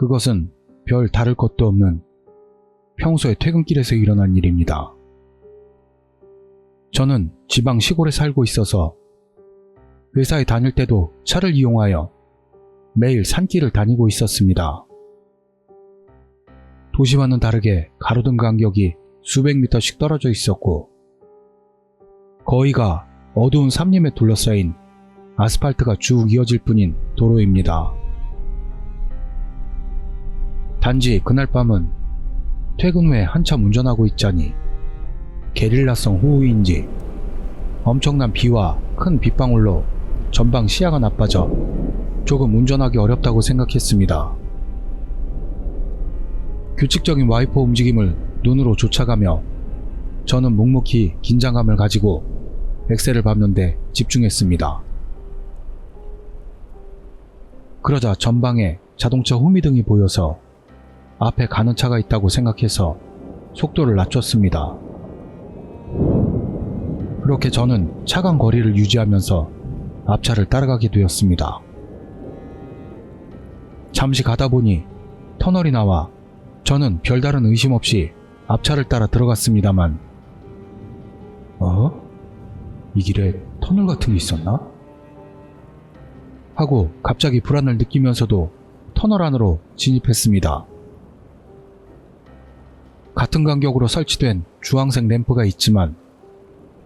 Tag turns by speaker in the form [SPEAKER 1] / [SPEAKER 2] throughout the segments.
[SPEAKER 1] 그것은 별 다를 것도 없는 평소에 퇴근길에서 일어난 일입니다. 저는 지방 시골에 살고 있어서 회사에 다닐 때도 차를 이용하여 매일 산길을 다니고 있었습니다. 도시와는 다르게 가로등 간격이 수백 미터씩 떨어져 있었고 거의가 어두운 삼림에 둘러싸인 아스팔트가 쭉 이어질 뿐인 도로입니다. 단지 그날 밤은 퇴근 후에 한참 운전하고 있자니 게릴라성 호우인지 엄청난 비와 큰 빗방울로 전방 시야가 나빠져 조금 운전하기 어렵다고 생각했습니다. 규칙적인 와이퍼 움직임을 눈으로 쫓아가며 저는 묵묵히 긴장감을 가지고 엑셀을 밟는데 집중했습니다. 그러자 전방에 자동차 후미등이 보여서 앞에 가는 차가 있다고 생각해서 속도를 낮췄습니다. 그렇게 저는 차간 거리를 유지하면서 앞차를 따라가게 되었습니다. 잠시 가다 보니 터널이 나와 저는 별다른 의심 없이 앞차를 따라 들어갔습니다만 이 길에 터널 같은 게 있었나? 하고 갑자기 불안을 느끼면서도 터널 안으로 진입했습니다. 같은 간격으로 설치된 주황색 램프가 있지만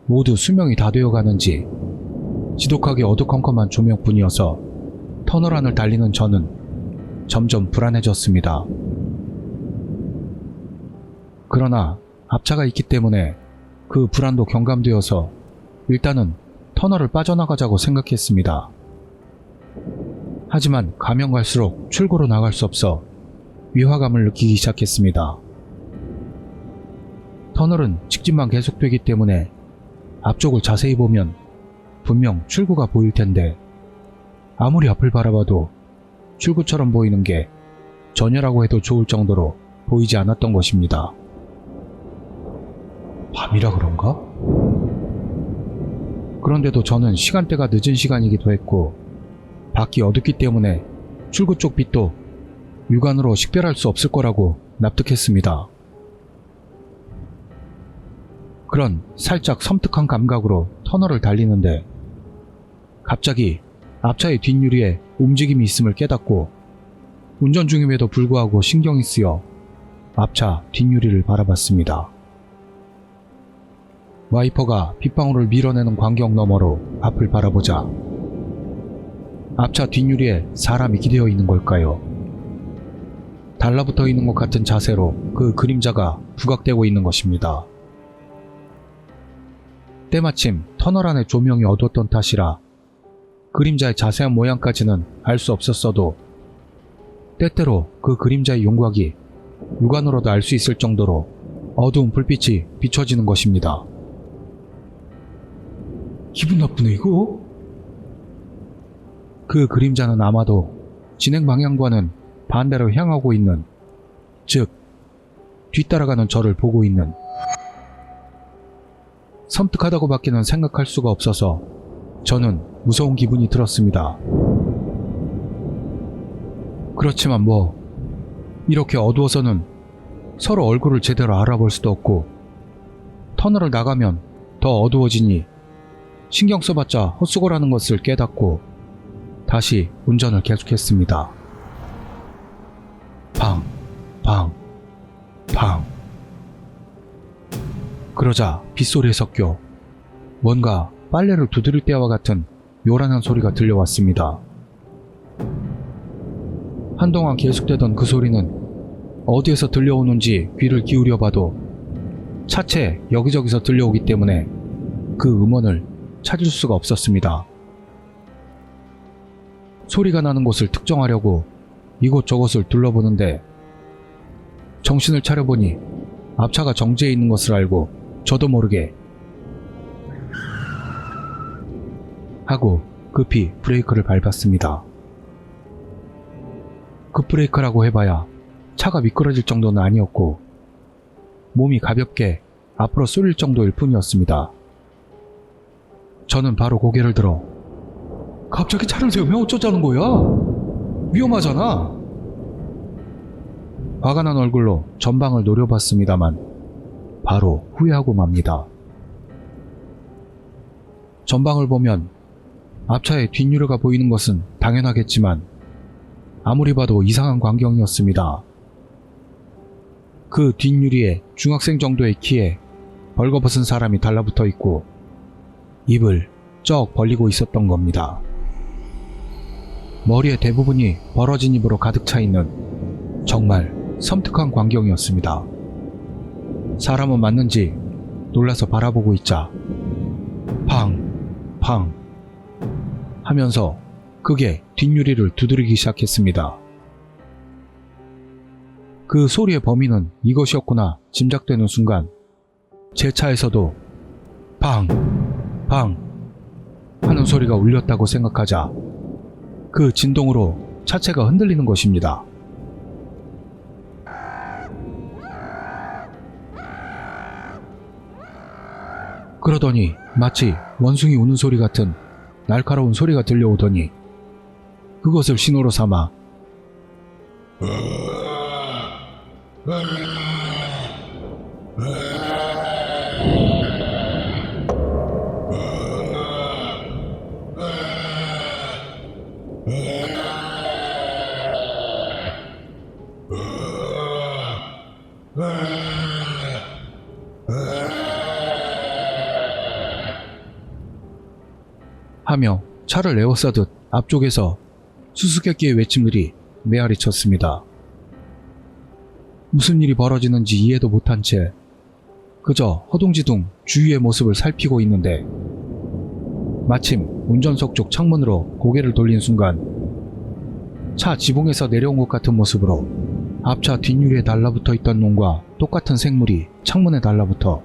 [SPEAKER 1] 모두 수명이 다 되어가는지 지독하게 어두컴컴한 조명뿐이어서 터널 안을 달리는 저는 점점 불안해졌습니다. 그러나 앞차가 있기 때문에 그 불안도 경감되어서 일단은 터널을 빠져나가자고 생각했습니다. 하지만 가면 갈수록 출구로 나갈 수 없어 위화감을 느끼기 시작했습니다. 터널은 직진만 계속되기 때문에 앞쪽을 자세히 보면 분명 출구가 보일 텐데 아무리 앞을 바라봐도 출구처럼 보이는 게 전혀라고 해도 좋을 정도로 보이지 않았던 것입니다. 밤이라 그런가? 그런데도 저는 시간대가 늦은 시간이기도 했고 밖이 어둡기 때문에 출구 쪽 빛도 육안으로 식별할 수 없을 거라고 납득했습니다. 그런 살짝 섬뜩한 감각으로 터널을 달리는데 갑자기 앞차의 뒷유리에 움직임이 있음을 깨닫고 운전 중임에도 불구하고 신경이 쓰여 앞차 뒷유리를 바라봤습니다. 와이퍼가 빗방울을 밀어내는 광경 너머로 앞을 바라보자 앞차 뒷유리에 사람이 기대어 있는 걸까요? 달라붙어 있는 것 같은 자세로 그 그림자가 부각되고 있는 것입니다. 때마침 터널 안에 조명이 어두웠던 탓이라 그림자의 자세한 모양까지는 알 수 없었어도 때때로 그 그림자의 윤곽이 육안으로도 알 수 있을 정도로 어두운 불빛이 비춰지는 것입니다. 기분 나쁘네 이거? 그 그림자는 아마도 진행 방향과는 반대로 향하고 있는, 즉 뒤따라가는 저를 보고 있는, 섬뜩하다고 밖에는 생각할 수가 없어서 저는 무서운 기분이 들었습니다. 그렇지만 뭐 이렇게 어두워서는 서로 얼굴을 제대로 알아볼 수도 없고 터널을 나가면 더 어두워지니 신경 써봤자 헛수고라는 것을 깨닫고 다시 운전을 계속했습니다. 팡, 팡, 팡. 그러자 빗소리에 섞여 뭔가 빨래를 두드릴 때와 같은 요란한 소리가 들려왔습니다. 한동안 계속되던 그 소리는 어디에서 들려오는지 귀를 기울여 봐도 차체 여기저기서 들려오기 때문에 그 음원을 찾을 수가 없었습니다. 소리가 나는 곳을 특정하려고 이곳저곳을 둘러보는데 정신을 차려보니 앞차가 정지해 있는 것을 알고 저도 모르게 하고 급히 브레이크를 밟았습니다. 급브레이크라고 해봐야 차가 미끄러질 정도는 아니었고 몸이 가볍게 앞으로 쏠릴 정도일 뿐이었습니다. 저는 바로 고개를 들어 갑자기 차를 세우면 어쩌자는 거야? 위험하잖아. 화가 난 얼굴로 전방을 노려봤습니다만 바로 후회하고 맙니다. 전방을 보면 앞차의 뒷유리가 보이는 것은 당연하겠지만 아무리 봐도 이상한 광경이었습니다. 그 뒷유리에 중학생 정도의 키에 벌거벗은 사람이 달라붙어 있고 입을 쩍 벌리고 있었던 겁니다. 머리의 대부분이 벌어진 입으로 가득 차 있는 정말 섬뜩한 광경이었습니다. 사람은 맞는지 놀라서 바라보고 있자 팡! 팡! 하면서 크게 뒷유리를 두드리기 시작했습니다. 그 소리의 범인은 이것이었구나 짐작되는 순간 제 차에서도 팡! 팡! 하는 소리가 울렸다고 생각하자 그 진동으로 차체가 흔들리는 것입니다. 그러더니 마치 원숭이 우는 소리 같은 날카로운 소리가 들려오더니 그것을 신호로 삼아 하며 차를 에워싸듯 앞쪽에서 수수께끼의 외침들이 메아리 쳤습니다. 무슨 일이 벌어지는지 이해도 못한 채 그저 허둥지둥 주위의 모습을 살피고 있는데 마침 운전석 쪽 창문으로 고개를 돌린 순간 차 지붕에서 내려온 것 같은 모습으로 앞차 뒷유리에 달라붙어 있던 놈과 똑같은 생물이 창문에 달라붙어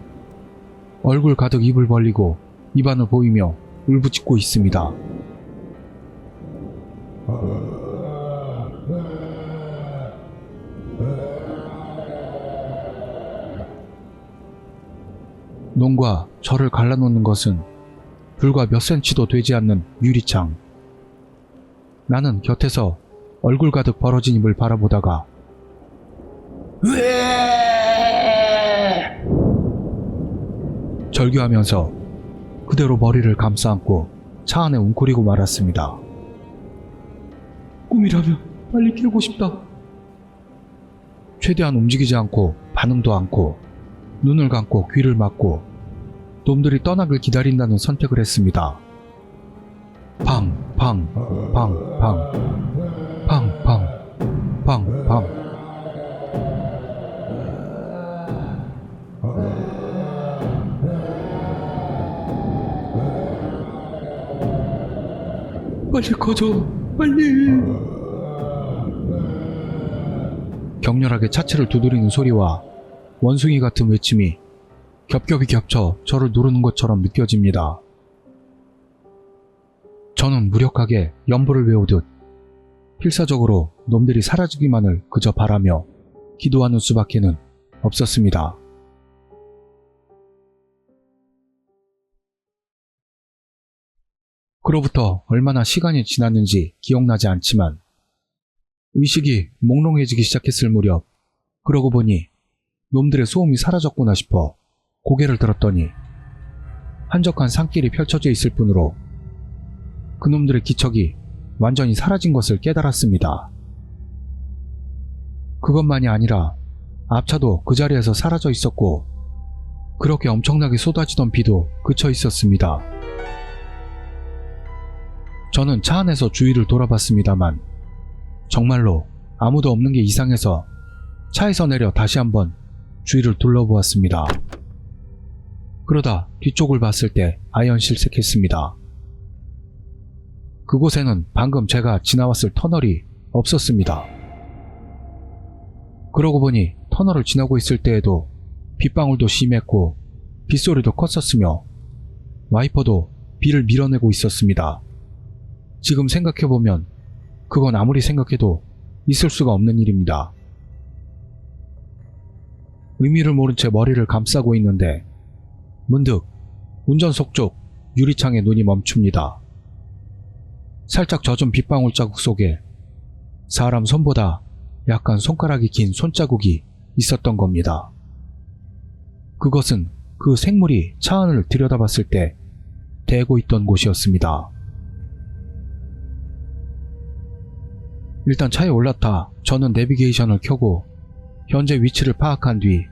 [SPEAKER 1] 얼굴 가득 입을 벌리고 입안을 보이며 울부짖고 있습니다. 놈과 저를 갈라놓는 것은 불과 몇 센치도 되지 않는 유리창. 나는 곁에서 얼굴 가득 벌어진 입을 바라보다가 절규하면서 그대로 머리를 감싸안고 차 안에 웅크리고 말았습니다. 꿈이라면 빨리 깨우고 싶다. 최대한 움직이지 않고 반응도 않고 눈을 감고 귀를 막고 놈들이 떠나길 기다린다는 선택을 했습니다. 팡, 팡, 팡, 팡, 팡, 팡, 팡, 팡. 빨리 꺼져, 빨리. 격렬하게 차체를 두드리는 소리와 원숭이 같은 외침이 겹겹이 겹쳐 저를 누르는 것처럼 느껴집니다. 저는 무력하게 연부를 외우듯 필사적으로 놈들이 사라지기만을 그저 바라며 기도하는 수밖에는 없었습니다. 그로부터 얼마나 시간이 지났는지 기억나지 않지만 의식이 몽롱해지기 시작했을 무렵 그러고 보니 놈들의 소음이 사라졌구나 싶어 고개를 들었더니 한적한 산길이 펼쳐져 있을 뿐으로 그놈들의 기척이 완전히 사라진 것을 깨달았습니다. 그것만이 아니라 앞차도 그 자리에서 사라져 있었고 그렇게 엄청나게 쏟아지던 비도 그쳐 있었습니다. 저는 차 안에서 주위를 돌아봤습니다만 정말로 아무도 없는 게 이상해서 차에서 내려 다시 한번 주위를 둘러보았습니다. 그러다 뒤쪽을 봤을 때 아연실색했습니다. 그곳에는 방금 제가 지나왔을 터널이 없었습니다. 그러고 보니 터널을 지나고 있을 때에도 빗방울도 심했고 빗소리도 컸었으며 와이퍼도 비를 밀어내고 있었습니다. 지금 생각해보면 그건 아무리 생각해도 있을 수가 없는 일입니다. 의미를 모른 채 머리를 감싸고 있는데 문득 운전석 쪽 유리창에 눈이 멈춥니다. 살짝 젖은 빗방울 자국 속에 사람 손보다 약간 손가락이 긴 손자국이 있었던 겁니다. 그것은 그 생물이 차 안을 들여다봤을 때 대고 있던 곳이었습니다. 일단 차에 올라타 저는 내비게이션을 켜고 현재 위치를 파악한 뒤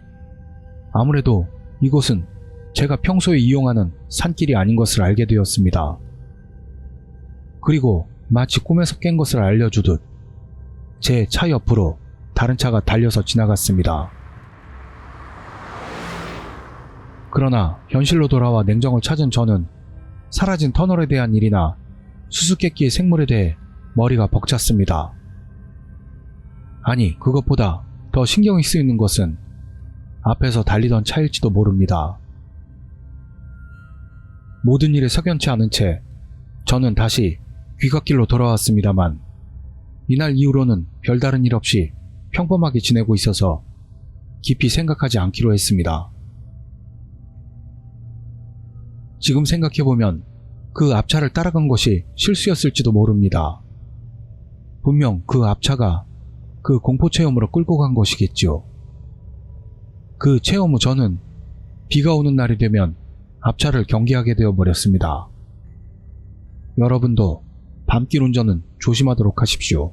[SPEAKER 1] 아무래도 이곳은 제가 평소에 이용하는 산길이 아닌 것을 알게 되었습니다. 그리고 마치 꿈에서 깬 것을 알려주듯 제 차 옆으로 다른 차가 달려서 지나갔습니다. 그러나 현실로 돌아와 냉정을 찾은 저는 사라진 터널에 대한 일이나 수수께끼의 생물에 대해 머리가 벅찼습니다. 아니, 그것보다 더 신경이 쓰이는 것은 앞에서 달리던 차일지도 모릅니다. 모든 일에 석연치 않은 채 저는 다시 귀갓길로 돌아왔습니다만 이날 이후로는 별다른 일 없이 평범하게 지내고 있어서 깊이 생각하지 않기로 했습니다. 지금 생각해보면 그 앞차를 따라간 것이 실수였을지도 모릅니다. 분명 그 앞차가 그 공포체험으로 끌고 간 것이겠죠. 그 체험 후 저는 비가 오는 날이 되면 앞차를 경계하게 되어버렸습니다. 여러분도 밤길 운전은 조심하도록 하십시오.